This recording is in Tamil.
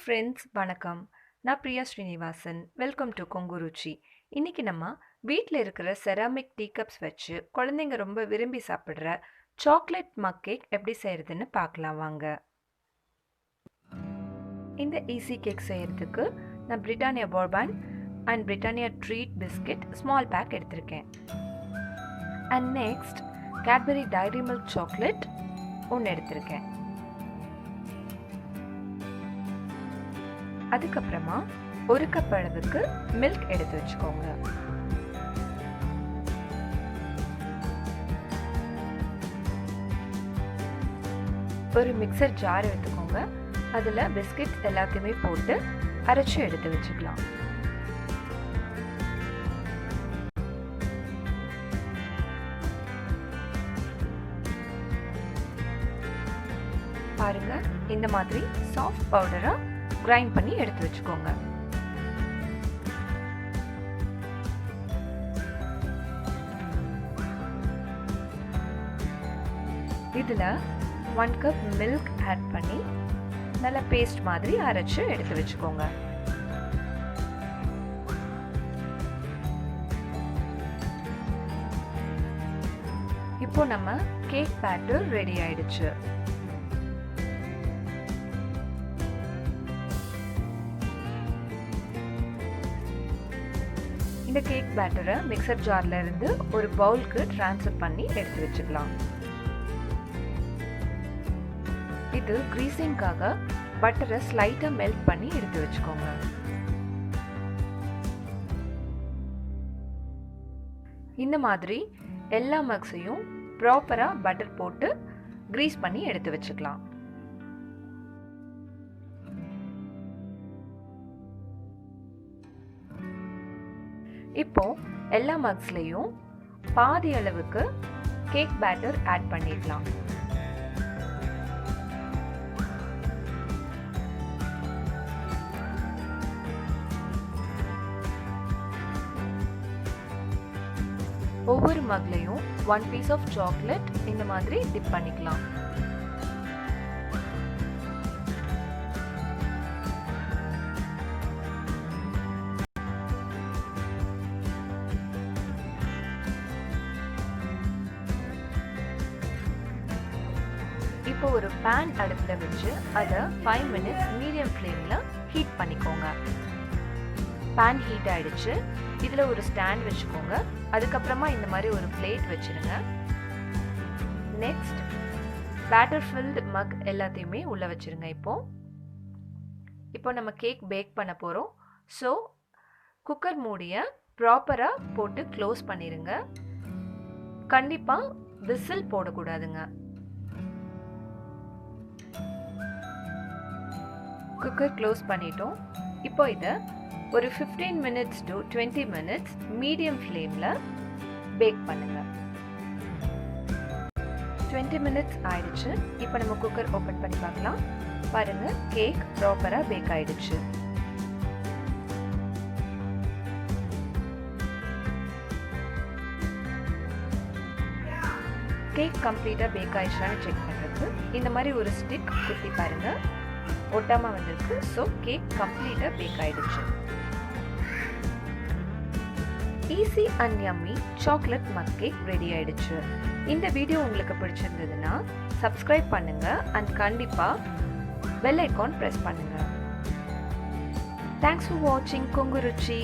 ஃப்ரெண்ட்ஸ் வணக்கம். நான் பிரியா ஸ்ரீனிவாசன். Welcome to Konguruchi. இன்னைக்கு நம்ம வீட்டில் இருக்கிற செராமிக் டீ கப்ஸ் வச்சு குழந்தைங்க ரொம்ப விரும்பி சாப்பிட்ற சாக்லேட் மக் கேக் எப்படி செய்யறதுன்னு பார்க்கலாம் வாங்க. இந்த ஈஸி கேக் செய்யறதுக்கு நான் Britannia Bourbon and Britannia Treat biscuit small pack எடுத்திருக்கேன். And next Cadbury Dairy Milk chocolate ஒன்று எடுத்திருக்கேன். அதுக்கப்புறமா ஒரு கப் அளவுக்கு மில்க் எடுத்து வச்சுக்கோங்க. ஒரு மிக்சர் ஜார் எடுத்துக்கோங்க. அதில் பிஸ்கட் எல்லாத்தையுமே போட்டு அரைச்சி எடுத்து வச்சுக்கலாம். பாருங்க, இந்த மாதிரி சாஃப்ட் பவுடரா கிரைண்ட் பண்ணி எடுத்து வச்சுக்கோங்க. இதுல 1 கப் மில்க் ஆட் பண்ணி நல்ல பேஸ்ட் மாதிரி அரைச்சு எடுத்து வச்சுக்கோங்க. இப்போ நம்ம கேக் பேட்டர் ரெடி ஆயிடுச்சு. இந்த கேக் பேட்டரை மிக்சர் ஜார்ல இருந்து ஒரு பவுலுக்கு ட்ரான்ஸ்ஃபர் பண்ணி எடுத்து வச்சுக்கலாம். இது கிரீசிங்காக பட்டரை ஸ்லைட்டா மெல்ட் பண்ணி எடுத்து வச்சுக்கோங்க. இந்த மாதிரி எல்லா மக்ஸையும் ப்ராப்பரா பட்டர் போட்டு கிரீஸ் பண்ணி எடுத்து வச்சுக்கலாம். இப்போ எல்லா மக்ஸ்லையும் பாதி அளவுக்கு கேக் பேட்டர் ஆட் பண்ணிடலாம். ஒவ்வொரு மக்லையும் 1 பீஸ் ஆஃப் சாக்லேட் இந்த மாதிரி டிப் பண்ணிக்கலாம். இப்போ ஒரு பேன் அடுப்புல வச்சு அதை 5 மினிட்ஸ் மீடியம் ஃப்ளேம்ல ஹீட் பண்ணிக்கோங்க. பேன் ஹீட் ஆயிடுச்சு. இதுல ஒரு ஸ்டாண்ட் வச்சுக்கோங்க. அதுக்கப்புறமா இந்த மாதிரி ஒரு பிளேட் வச்சிருங்க. நெக்ஸ்ட் பேட்டர் ஃபில்டு மக் எல்லாத்தையுமே உள்ள வச்சிருங்க. இப்போ நம்ம கேக் பேக் பண்ண போறோம். ஸோ குக்கர் மூடியை ப்ராப்பரா போட்டு க்ளோஸ் பண்ணிருங்க. கண்டிப்பா விசில் போடக்கூடாதுங்க. குக்கர் க்ளோஸ் பண்ணிட்டோம். இப்போ இதை ஒரு 15 மினிட்ஸ் டு 20 மினிட்ஸ் மீடியம் ஃப்ளேமில் பேக் பண்ணுங்க. 20 மினிட்ஸ் ஆயிடுச்சு. இப்போ நம்ம குக்கர் ஓப்பன் பண்ணி பார்க்கலாம். பாருங்க, கேக் ப்ராப்பராக பேக் ஆயிடுச்சு. கேக் கம்ப்ளீட்டாக பேக் ஆயிடுச்சான்னு செக் பண்ணுறதுக்கு இந்த மாதிரி ஒரு ஸ்டிக் குத்தி பாருங்க, ஒட்டாம வந்திருக்கு. ஸோ கேக் கம்ப்ளீட்டா பேக் ஆயிடுச்சு. Easy and yummy chocolate mug cake ready ஆயிடுச்சு. இந்த வீடியோ உங்களுக்கு பிடிச்சிருந்ததுன்னா சப்ஸ்கிரைப் பண்ணுங்க அண்ட் கண்டிப்பா பெல் ஐகான் பிரஸ் பண்ணுங்க. தேங்க்ஸ் ஃபார் வாட்சிங் கொங்குருச்சி.